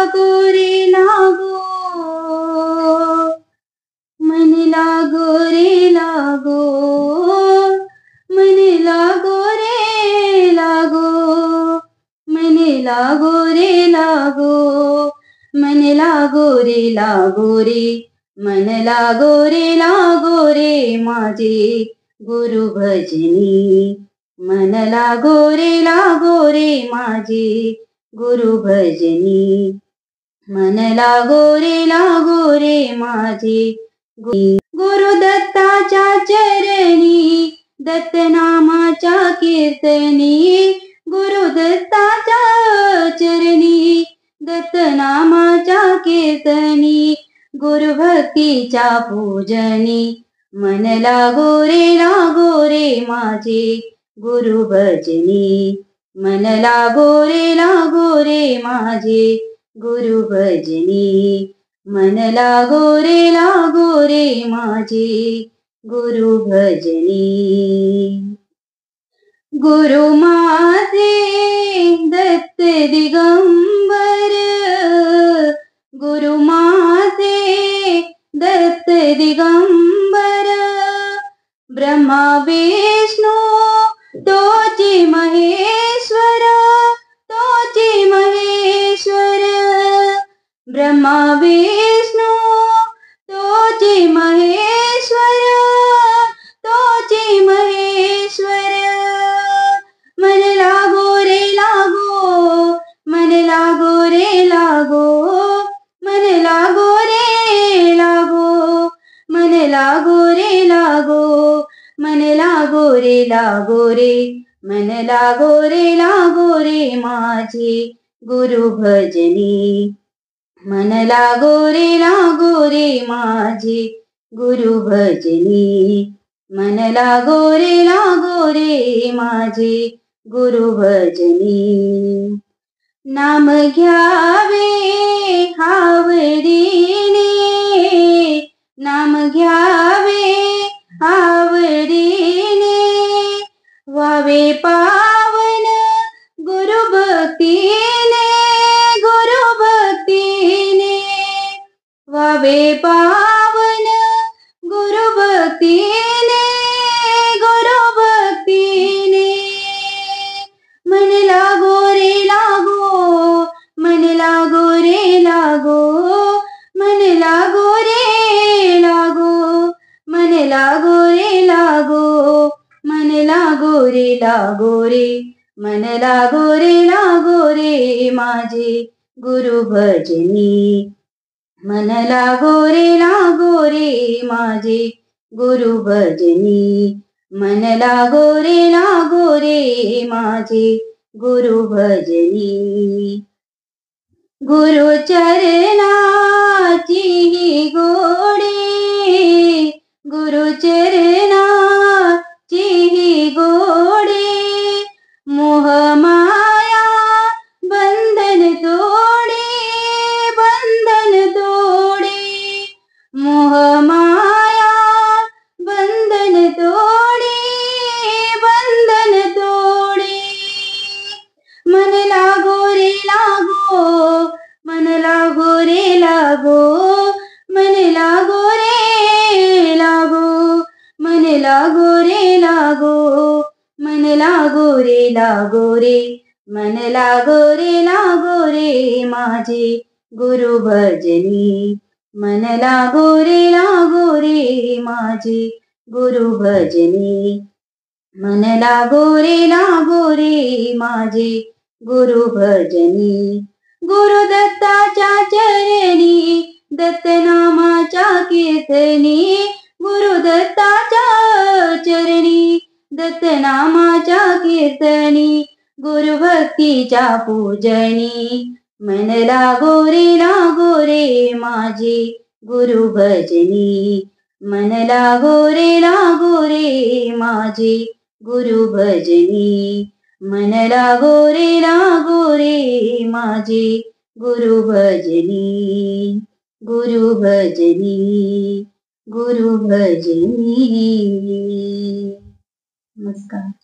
लागो रे लागो, मन लागो रे लागो, मन लागो रे लागो, मन लागो रे लागो, मन लागो रे लागो रे, मन लागो रे माझे गुरु भजनी, मन लागो रे माझे गुरु भजनी, मन लागो रे माझे गुरु दत्ताच्या चरणी, दत्त नामाच्या कीर्तनी, गुरु दत्ताच्या चरणी, दत्त नामाच्या कीर्तनी, गुरु भक्तीच्या पूजनी, मन लागो रे माझे गुरु भजनी, मन लागो रे माझे गुरु भजनी, मन लागो रे माझे गुरु भजनी. गुरु माझे दत्त दिगंबर, गुरु माझे दत्त दिगंबर, ब्रह्मा विष्णू तोची महेश्वर, तोची महेश्वर, ब्रह्मा विष्णू तोची महेश्वर, तोची महेश्वर, मन लागो रे लागो, मन लागो रे लागो, मन लागो रे लागो, मन लागो रे लागो, मन लागो रे, मन लागो रे माझे गुरु भजनी, मन लागो रे माझे गुरु भजनी, मन लागो रे माझे गुरु भजनी. नाम घ्यावे आवडीने, नाम घ्यावे आवडीने, व्हावे पावन गुरु भक्तीने, गुरु भक्तीने, व्हावे पावन गुरु भक्तीने, गुरु भक्तीने, मन लागो रे लागो, मन लागो रे लागो, मन लागो रे लागो, मन लागो रे लागो, मन लागो रे, मन लागो रे माझे गुरु भजनी, मन लागो रे माझे गुरु भजनी, मन लागो रे माझे गुरु भजनी. गुरु चरणाची ही गोडी, गुरु चरणाची ही गोडी, मोह माया बंधन तोडी, बंधन तोडी, मोह माया बंधन तोडी, बंधन तोडी, मन लागो रे लागो, मन लागो रे लागो, मन लागो रे लागो, मन लागो रे लागो, मन लागो रे, मन लागो रे माझे गुरु भजनी, मन लागो रे माझे गुरु भजनी, मन लागो रे माझे गुरु भजनी. गुरु दत्ताच्या चरणी, दत्त नामाच्या कीर्तनी, गुरु दत्ताच्या चरणी, दत्त नामाच्या कीर्तनी, गुरु भक्तीच्या पूजनी, मन लागो रे माझे गुरु भजनी, मन लागो रे माझे गुरु भजनी, मन लागो रे माझे गुरु भजनी, गुरु भजनी, गुरु भजनी. नमस्कार.